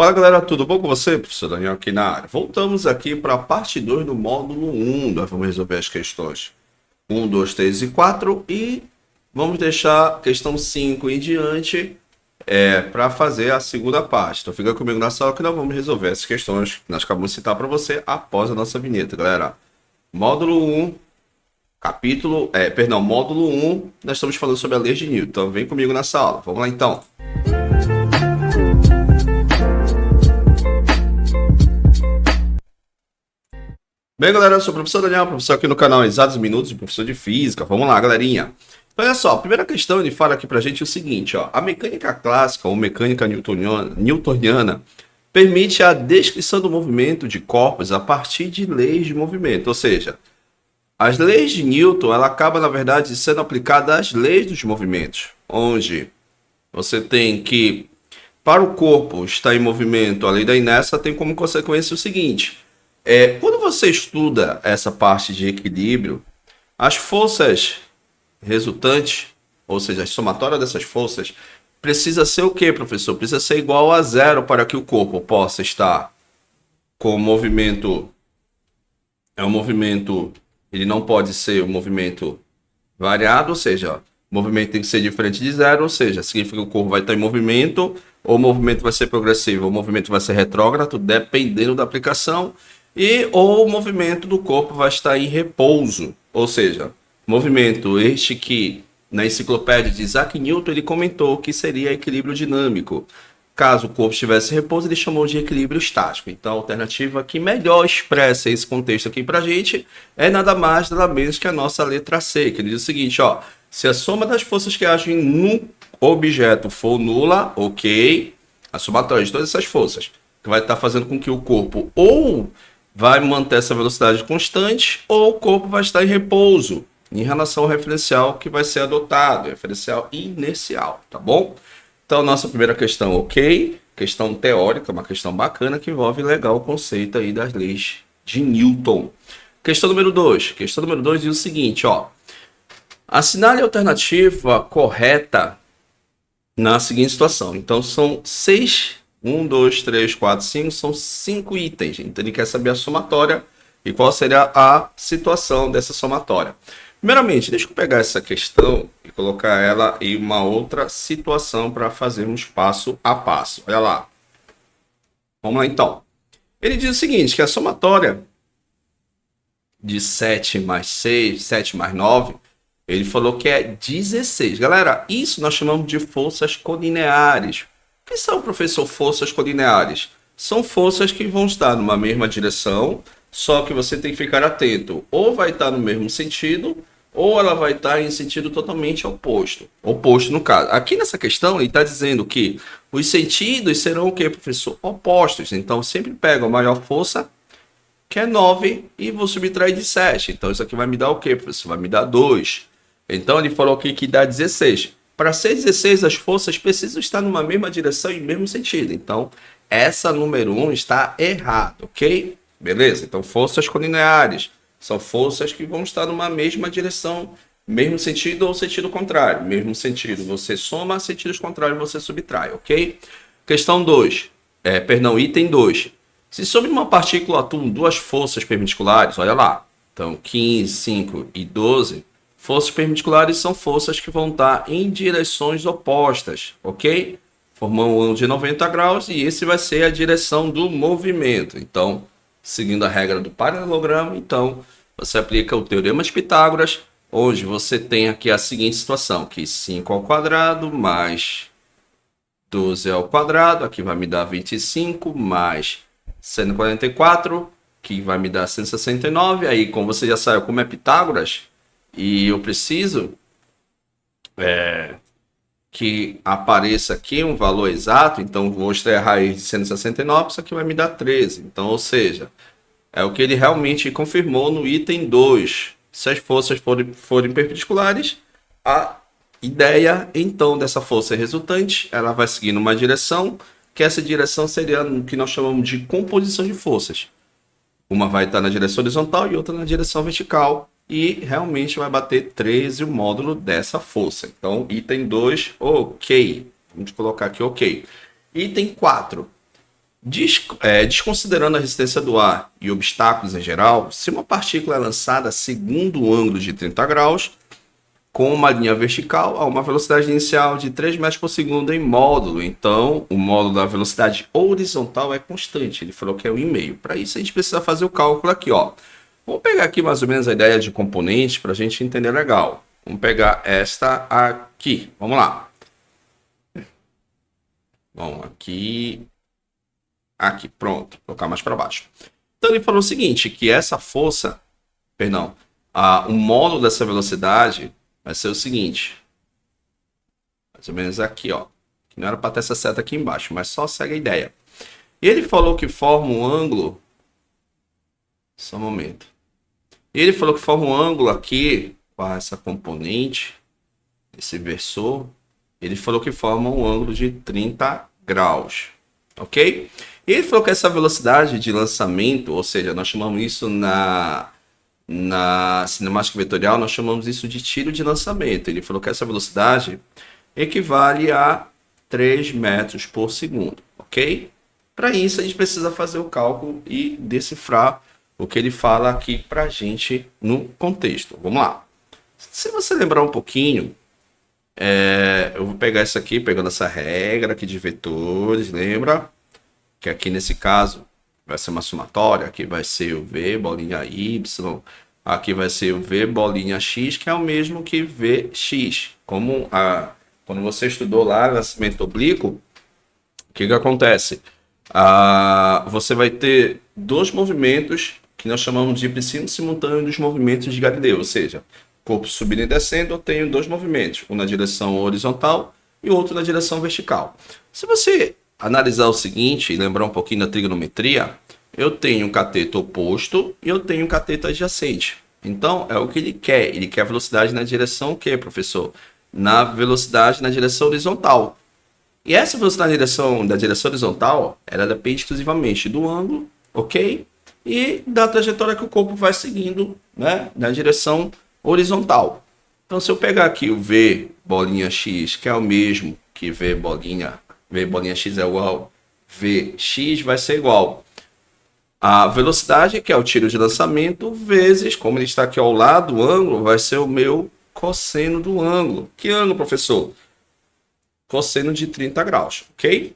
Fala galera, tudo bom com você? Professor Daniel aqui na área. Voltamos aqui para a parte 2 do módulo 1. Nós vamos resolver as questões 1, 2, 3 e 4 e vamos deixar a questão 5 em diante para fazer a segunda parte. Então fica comigo na sala que nós vamos resolver essas questões que nós acabamos de citar para você após a nossa vinheta, galera. Módulo 1, módulo 1, nós estamos falando sobre a lei de Newton. Então vem comigo na sala. Vamos lá então. Bem, galera, eu sou o professor Daniel, professor aqui no canal Exatos Minutos, professor de Física. Vamos lá, galerinha. Então, olha só, a primeira questão ele fala aqui pra gente o seguinte, ó. A mecânica clássica ou mecânica newtoniana permite a descrição do movimento de corpos a partir de leis de movimento. Ou seja, as leis de Newton, ela acaba, na verdade, sendo aplicada às leis dos movimentos, onde você tem que, para o corpo estar em movimento, a lei da inércia tem como consequência o seguinte... quando você estuda essa parte de equilíbrio, as forças resultantes, ou seja, a somatória dessas forças, precisa ser o quê, professor? Precisa ser igual a zero para que o corpo possa estar com o movimento. Ele não pode ser um movimento variado, ou seja, o movimento tem que ser diferente de zero, ou seja, significa que o corpo vai estar em movimento, ou o movimento vai ser progressivo, ou o movimento vai ser retrógrado, dependendo da aplicação. Ou o movimento do corpo vai estar em repouso, ou seja, movimento este que na enciclopédia de Isaac Newton ele comentou que seria equilíbrio dinâmico. Caso o corpo estivesse em repouso, ele chamou de equilíbrio estático. Então a alternativa que melhor expressa esse contexto aqui pra gente é nada mais, nada menos que a nossa letra C, que diz o seguinte, ó, se a soma das forças que agem num objeto for nula, ok, a somatória de todas essas forças, que vai estar fazendo com que o corpo ou vai manter essa velocidade constante ou o corpo vai estar em repouso em relação ao referencial que vai ser adotado, referencial inercial, tá bom? Então, nossa primeira questão, ok. Questão teórica, uma questão bacana que envolve legal o conceito aí das leis de Newton. Questão número 2. Questão número 2 diz o seguinte, ó. Assinale a alternativa correta na seguinte situação. Então, são 1, 2, 3, 4, 5, são 5 itens. Então ele quer saber a somatória e qual seria a situação dessa somatória. Primeiramente, deixa eu pegar essa questão e colocar ela em uma outra situação para fazermos passo a passo. Olha lá. Vamos lá então. Ele diz o seguinte, que a somatória de 7 mais 6, 7 mais 9, ele falou que é 16. Galera, isso nós chamamos de forças colineares. O que são, professor, forças colineares? São forças que vão estar numa mesma direção, só que você tem que ficar atento. Ou vai estar no mesmo sentido, ou ela vai estar em sentido totalmente oposto. Oposto, no caso. Aqui nessa questão, ele está dizendo que os sentidos serão o quê, professor? Opostos. Então, sempre pego a maior força, que é 9, e vou subtrair de 7. Então, isso aqui vai me dar o quê, professor? Vai me dar 2. Então, ele falou aqui que dá 16. Para ser 16, as forças precisam estar numa mesma direção e mesmo sentido. Então, essa número 1 está errada, ok? Beleza? Então, forças colineares são forças que vão estar numa mesma direção, mesmo sentido ou sentido contrário. Mesmo sentido, você soma, sentidos contrários você subtrai, ok? Questão 2. Item 2. Se sobre uma partícula atuam duas forças perpendiculares, olha lá. Então, 15, 5 e 12... Forças perpendiculares são forças que vão estar em direções opostas, ok? Formando um ângulo de 90 graus e esse vai ser a direção do movimento. Então, seguindo a regra do paralelogramo, então, você aplica o teorema de Pitágoras, onde você tem aqui a seguinte situação, que 5 ao quadrado mais 12 ao quadrado, aqui vai me dar 25, mais 144, que vai me dar 169. Aí, como você já sabe como é Pitágoras, e eu preciso que apareça aqui um valor exato, então vou extrair a raiz de 169, isso aqui vai me dar 13. Então, ou seja, é o que ele realmente confirmou no item 2. Se as forças forem perpendiculares, a ideia então dessa força resultante, ela vai seguir numa direção, que essa direção seria o que nós chamamos de composição de forças. Uma vai estar na direção horizontal e outra na direção vertical. E realmente vai bater 13 o módulo dessa força. Então, item 2, ok. Vamos colocar aqui ok. Item 4. Desconsiderando a resistência do ar e obstáculos em geral, se uma partícula é lançada segundo o ângulo de 30 graus, com uma linha vertical a uma velocidade inicial de 3 metros por segundo em módulo. Então, o módulo da velocidade horizontal é constante. Ele falou que é 1,5. Para isso, a gente precisa fazer o cálculo aqui, ó. Vamos pegar aqui mais ou menos a ideia de componente para a gente entender legal. Vamos pegar esta aqui. Vamos lá. Bom, aqui. Aqui, pronto. Vou colocar mais para baixo. Então, ele falou o seguinte, que essa força, perdão, o módulo dessa velocidade vai ser o seguinte. Mais ou menos aqui, ó. Não era para ter essa seta aqui embaixo, mas só segue a ideia. E ele falou que forma um ângulo. Só um momento. Ele falou que forma um ângulo aqui com essa componente, esse versor. Ele falou que forma um ângulo de 30 graus. Ok? E ele falou que essa velocidade de lançamento, ou seja, nós chamamos isso na cinemática vetorial, nós chamamos isso de tiro de lançamento. Ele falou que essa velocidade equivale a 3 metros por segundo, ok? Para isso, a gente precisa fazer o cálculo e decifrar o que ele fala aqui para a gente no contexto. Vamos lá. Se você lembrar um pouquinho, eu vou pegar isso aqui, pegando essa regra aqui de vetores, lembra? Que aqui nesse caso vai ser uma somatória, aqui vai ser o V bolinha Y, aqui vai ser o V bolinha X, que é o mesmo que Vx. Quando você estudou lá lançamento oblíquo, o que acontece? Você vai ter dois movimentos que nós chamamos de princípio simultâneo dos movimentos de Galileu, ou seja, corpo subindo e descendo, eu tenho dois movimentos, um na direção horizontal e outro na direção vertical. Se você analisar o seguinte e lembrar um pouquinho da trigonometria, eu tenho um cateto oposto e eu tenho um cateto adjacente. Então, é o que ele quer. Ele quer velocidade na direção o quê, professor? Na velocidade na direção horizontal. E essa velocidade da direção horizontal, ela depende exclusivamente do ângulo, ok? E da trajetória que o corpo vai seguindo, né, na direção horizontal. Então, se eu pegar aqui o V bolinha X, que é o mesmo que V bolinha X é igual Vx, vai ser igual a velocidade, que é o tiro de lançamento, vezes, como ele está aqui ao lado, o ângulo vai ser o meu cosseno do ângulo. Que ângulo, professor? Cosseno de 30 graus, ok?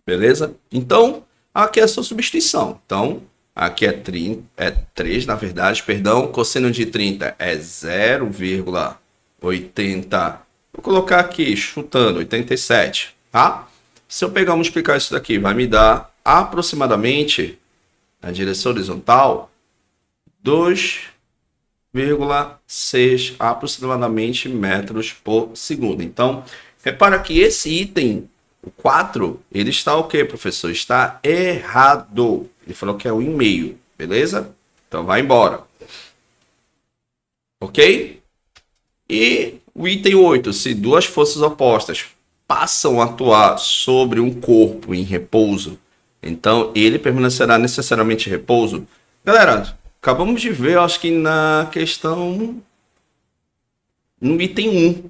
Beleza? Então, aqui é a sua substituição. Então, aqui é 3, na verdade, perdão. Cosseno de 30 é 0,80. Vou colocar aqui, chutando, 87, tá? Se eu pegar e multiplicar isso daqui, vai me dar aproximadamente, na direção horizontal, 2,6 aproximadamente metros por segundo. Então, repara que esse item, o 4, ele está o quê, professor? Está errado. Ele falou que é 1,5, beleza? Então, vai embora. Ok? E o item 8, se duas forças opostas passam a atuar sobre um corpo em repouso, então ele permanecerá necessariamente em repouso. Galera, acabamos de ver, acho que na questão, no item 1,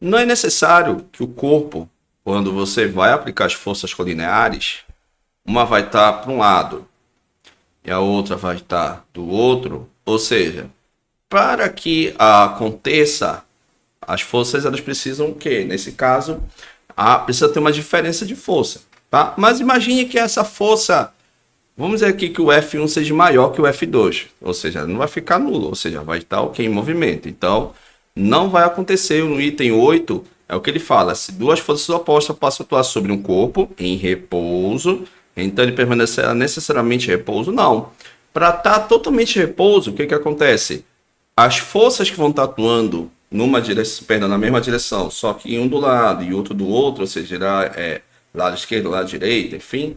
não é necessário que o corpo, quando você vai aplicar as forças colineares, uma vai estar para um lado e a outra vai estar do outro, ou seja, para que aconteça, as forças elas precisam o quê? Nesse caso, precisa ter uma diferença de força, tá? Mas imagine que essa força, vamos dizer aqui que o F1 seja maior que o F2, ou seja, não vai ficar nulo, ou seja, vai estar em movimento. Então, não vai acontecer no item 8, é o que ele fala, se duas forças opostas passam a atuar sobre um corpo em repouso, então ele permanecerá necessariamente em repouso? Não. Para estar totalmente em repouso, o que acontece? As forças que vão estar atuando numa direção, perdão, na mesma direção, só que um do lado e outro do outro, ou seja, lado esquerdo, lado direito, enfim,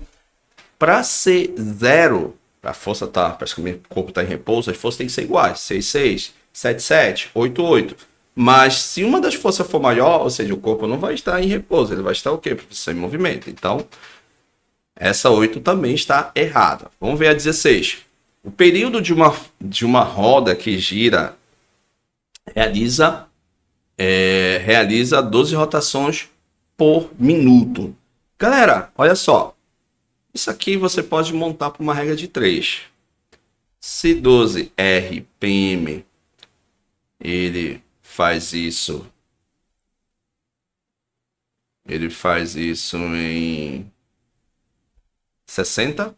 para ser zero, para a força estar, praticamente o corpo está em repouso, as forças têm que ser iguais, 6, 6, 7, 7, 8, 8. Mas se uma das forças for maior, ou seja, o corpo não vai estar em repouso, ele vai estar o quê? Professor, em movimento. Então, essa 8 também está errada. Vamos ver a 16. O período de uma roda que gira realiza 12 rotações por minuto. Galera, olha só. Isso aqui você pode montar por uma regra de 3. Se 12 RPM ele faz isso em 60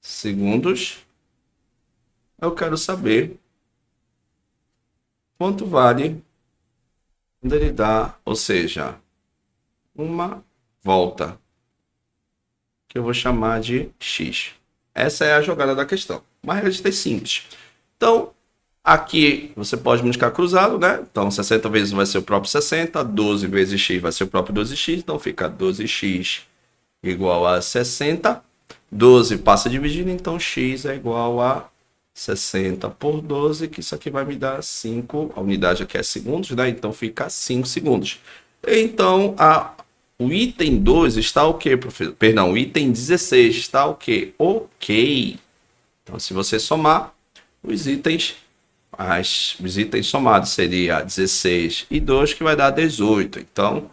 segundos, eu quero saber quanto vale quando ele dá, ou seja, uma volta, que eu vou chamar de X. Essa é a jogada da questão. Uma regra de 3 simples. Então, aqui você pode multiplicar cruzado, né? Então, 60 vezes vai ser o próprio 60, 12 vezes x vai ser o próprio 12x, então fica 12x igual a 60. 12 passa dividindo, então x é igual a 60 por 12, que isso aqui vai me dar 5, a unidade aqui é segundos, né? Então fica 5 segundos. Então, o item 2 está o quê, professor? Perdão, o item 16 está o quê? Ok. Então, se você somar os itens somados seria 16 e 2, que vai dar 18. Então,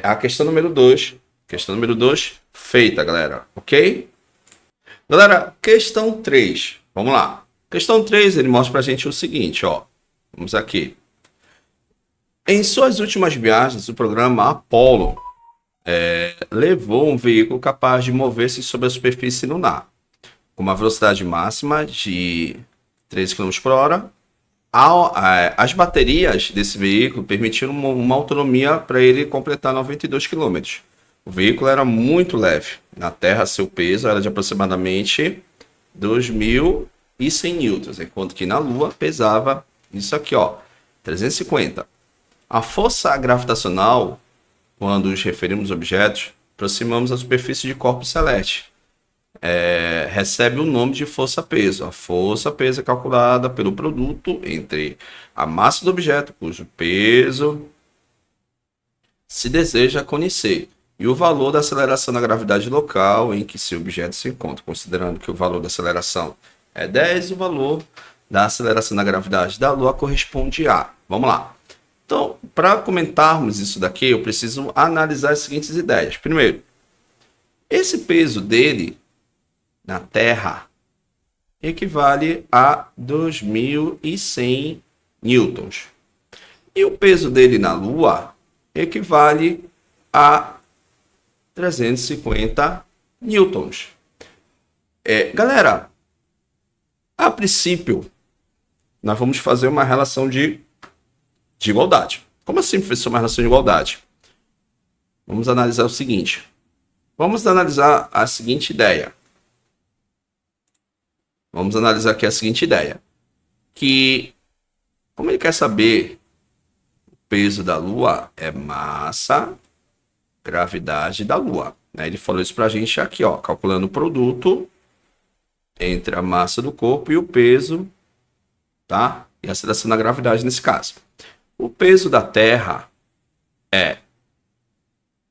a questão número 2. Questão número 2, feita, galera. Ok? Galera, questão 3. Vamos lá. Questão 3, ele mostra pra gente o seguinte, ó. Vamos aqui. Em suas últimas viagens, o programa Apollo levou um veículo capaz de mover-se sobre a superfície lunar, com uma velocidade máxima de 13 km por hora. As baterias desse veículo permitiram uma autonomia para ele completar 92 km. O veículo era muito leve. Na Terra, seu peso era de aproximadamente 2.100 newtons, enquanto que na Lua pesava isso aqui, ó, 350. A força gravitacional, quando nos referimos a objetos, aproximamos a superfície de corpos celestes. Recebe o nome de força-peso. A força-peso é calculada pelo produto entre a massa do objeto, cujo peso se deseja conhecer, e o valor da aceleração da gravidade local em que seu objeto se encontra, considerando que o valor da aceleração é 10, o valor da aceleração da gravidade da Lua corresponde a... Vamos lá. Então, para comentarmos isso daqui, eu preciso analisar as seguintes ideias. Primeiro, esse peso dele na Terra equivale a 2.100 newtons. E o peso dele na Lua equivale a 350 newtons. Galera, a princípio, nós vamos fazer uma relação de igualdade. Como assim, professor, uma relação de igualdade? Vamos analisar o seguinte. Vamos analisar a seguinte ideia. Vamos analisar aqui a seguinte ideia. Que, como ele quer saber o peso da Lua, é massa, gravidade da Lua. Ele falou isso pra gente aqui, ó, calculando o produto entre a massa do corpo e o peso, tá? E a aceleração da gravidade nesse caso. O peso da Terra é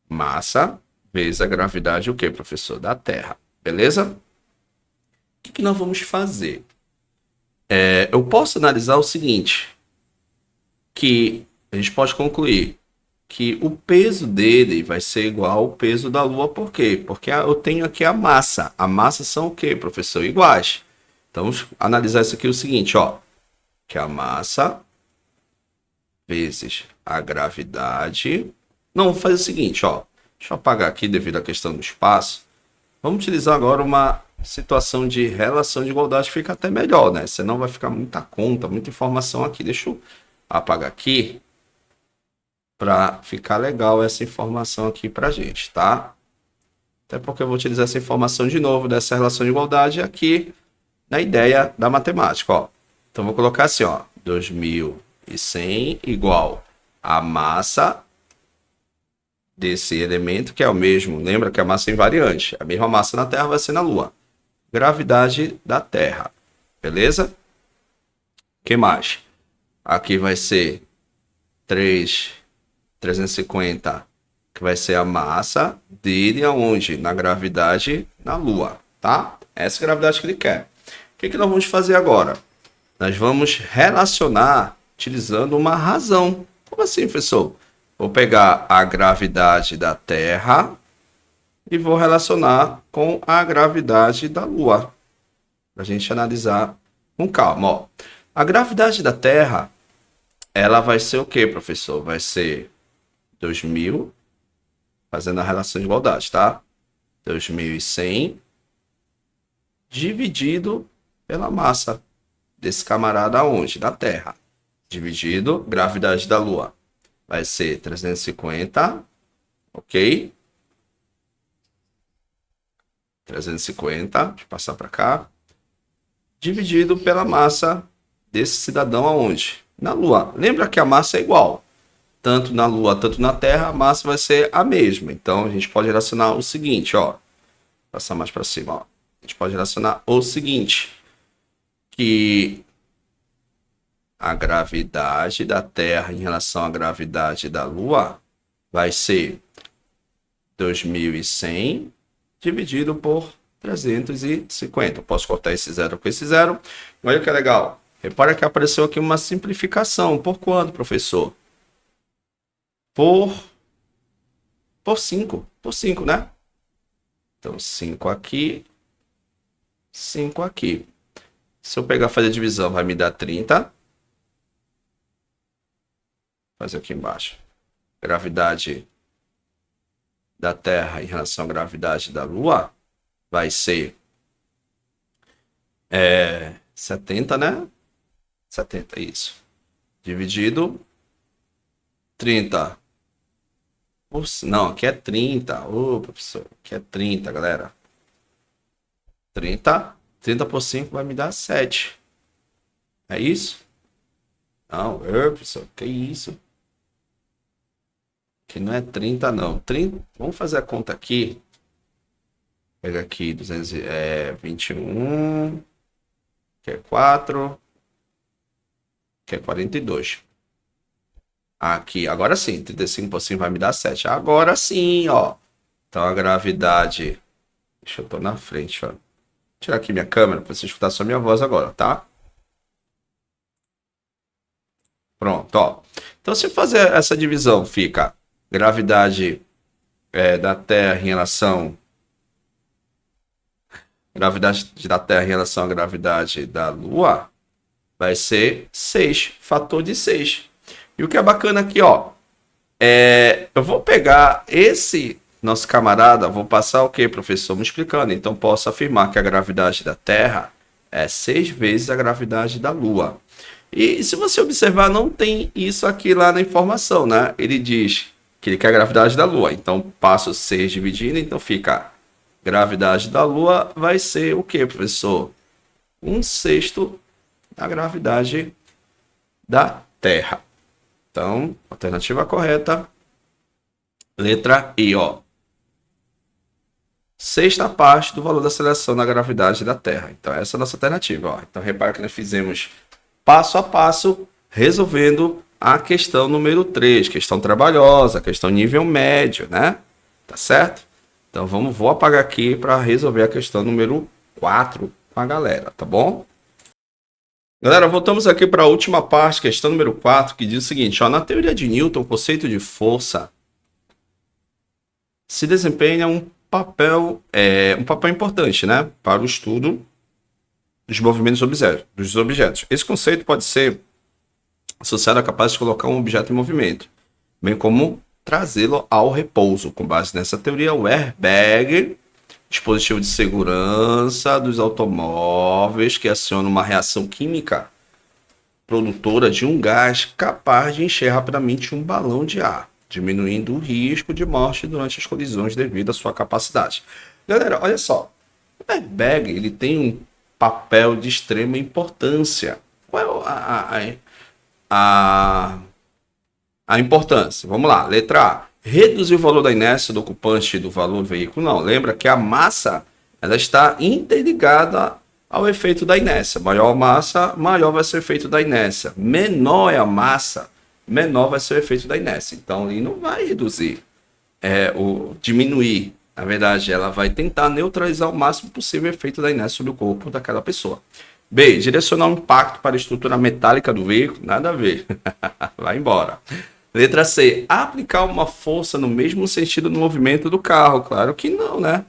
massa vezes a gravidade, o que, professor? Da Terra. Beleza? O que nós vamos fazer? Eu posso analisar o seguinte, que a gente pode concluir que o peso dele vai ser igual ao peso da Lua. Por quê? Porque eu tenho aqui a massa. A massa são o quê, professor? Iguais. Então, vamos analisar isso aqui o seguinte, ó. Que a massa vezes a gravidade... Não, vamos fazer o seguinte, ó. Deixa eu apagar aqui devido à questão do espaço. Vamos utilizar agora uma situação de relação de igualdade, fica até melhor, né? Senão vai ficar muita conta, muita informação aqui. Deixa eu apagar aqui para ficar legal essa informação aqui para gente, tá? Até porque eu vou utilizar essa informação de novo dessa relação de igualdade aqui na ideia da matemática, ó. Então vou colocar assim, ó, 2.100 igual a massa desse elemento, que é o mesmo, lembra que a massa é invariante, a mesma massa na Terra vai ser na Lua. Gravidade da Terra, beleza? O que mais? Aqui vai ser 350, que vai ser a massa dele aonde? Na gravidade na Lua, tá? Essa é a gravidade que ele quer. O que nós vamos fazer agora? Nós vamos relacionar utilizando uma razão. Como assim, professor? Vou pegar a gravidade da Terra e vou relacionar com a gravidade da Lua. Para a gente analisar com calma. Ó. A gravidade da Terra, ela vai ser o quê, professor? Vai ser 2000, fazendo a relação de igualdade, tá? 2100 dividido pela massa desse camarada onde? Da Terra. Dividido gravidade da Lua. Vai ser 350, ok? 350, deixa eu passar para cá. Dividido pela massa desse cidadão aonde? Na Lua. Lembra que a massa é igual. Tanto na Lua, tanto na Terra, a massa vai ser a mesma. Então, a gente pode relacionar o seguinte, ó. Passar mais para cima, ó. A gente pode relacionar o seguinte. Que a gravidade da Terra em relação à gravidade da Lua vai ser 2100 dividido por 350. Eu posso cortar esse zero com esse zero. Olha que legal. Repara que apareceu aqui uma simplificação. Por quanto, professor? Por 5. Por 5, né? Então, 5 aqui. 5 aqui. Se eu pegar e fazer a divisão, vai me dar 30. Fazer aqui embaixo. Gravidade da Terra em relação à gravidade da Lua vai ser 70, né? 70, isso. Dividido 30. Não, aqui é 30. Ô, professor, aqui é 30, galera. 30. 30 por 5 vai me dar 7. É isso? Não, professor, que isso? Que não é 30, não. 30, vamos fazer a conta aqui. Pega aqui 21, que é 4, que é 42. Aqui, agora sim, 35 por 5 vai me dar 7. Agora sim, ó. Então a gravidade... Deixa eu tô na frente, ó. Vou tirar aqui minha câmera para você escutar só minha voz agora, tá? Pronto, ó. Então se fazer essa divisão, fica gravidade da Terra em relação... Gravidade da Terra em relação à gravidade da Lua vai ser 6, fator de 6. E o que é bacana aqui, ó, eu vou pegar esse nosso camarada, vou passar o que, professor? Me explicando. Então, posso afirmar que a gravidade da Terra é 6 vezes a gravidade da Lua. E se você observar, não tem isso aqui lá na informação, né? Ele diz que ele quer a gravidade da Lua. Então, passo 6 dividindo, então fica... Gravidade da Lua vai ser o que, professor? 1/6 da gravidade da Terra. Então, alternativa correta. Letra I, ó. 6ª parte do valor da aceleração da gravidade da Terra. Então, essa é a nossa alternativa, ó. Então, repara que nós fizemos passo a passo, resolvendo a questão número 3. Questão trabalhosa, questão nível médio, né? Tá certo? Então, vou apagar aqui para resolver a questão número 4 com a galera, tá bom? Galera, voltamos aqui para a última parte, questão número 4, que diz o seguinte, ó, na teoria de Newton, o conceito de força se desempenha um papel importante, né, para o estudo dos movimentos dos objetos. Esse conceito pode ser associado à capacidade de colocar um objeto em movimento, bem como trazê-lo ao repouso. Com base nessa teoria, o airbag, dispositivo de segurança dos automóveis que aciona uma reação química produtora de um gás capaz de encher rapidamente um balão de ar, diminuindo o risco de morte durante as colisões devido à sua capacidade. Galera, olha só, o airbag ele tem um papel de extrema importância. Qual é a importância? Vamos lá, letra A. Reduzir o valor da inércia do ocupante do valor do veículo. Não, lembra que a massa ela está interligada ao efeito da inércia. Maior a massa, maior vai ser o efeito da inércia. Menor é a massa, menor vai ser o efeito da inércia. Então, ele não vai reduzir, diminuir. Na verdade, ela vai tentar neutralizar o máximo possível o efeito da inércia sobre o corpo daquela pessoa. B. Direcionar o impacto para a estrutura metálica do veículo. Nada a ver. Vai embora. Letra C, aplicar uma força no mesmo sentido no movimento do carro. Claro que não, né?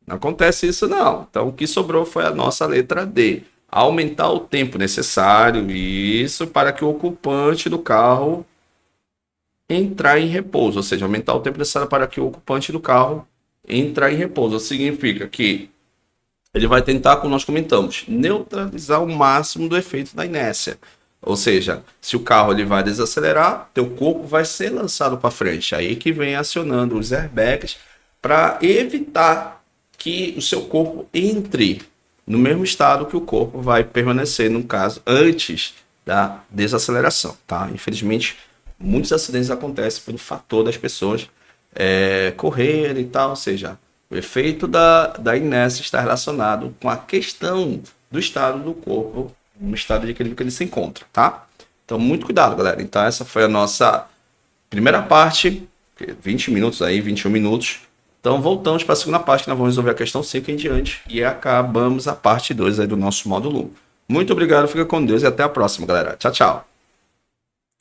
Não acontece isso não. Então o que sobrou foi a nossa letra D. Aumentar o tempo necessário, isso, para que o ocupante do carro entrar em repouso. Ou seja, aumentar o tempo necessário para que o ocupante do carro entrar em repouso. Significa que ele vai tentar, como nós comentamos, neutralizar o máximo do efeito da inércia. Ou seja, se o carro ele vai desacelerar, teu corpo vai ser lançado para frente. Aí que vem acionando os airbags para evitar que o seu corpo entre no mesmo estado que o corpo vai permanecer, no caso, antes da desaceleração, tá? Infelizmente, muitos acidentes acontecem pelo fator das pessoas correr e tal, ou seja, o efeito da inércia está relacionado com a questão do estado do corpo, no estado de equilíbrio que ele se encontra, tá? Então, muito cuidado, galera. Então, essa foi a nossa primeira parte, 20 minutos aí, 21 minutos. Então, voltamos para a segunda parte, que nós vamos resolver a questão 5 em diante e acabamos a parte 2 aí do nosso módulo 1. Muito obrigado, fica com Deus e até a próxima, galera. Tchau, tchau.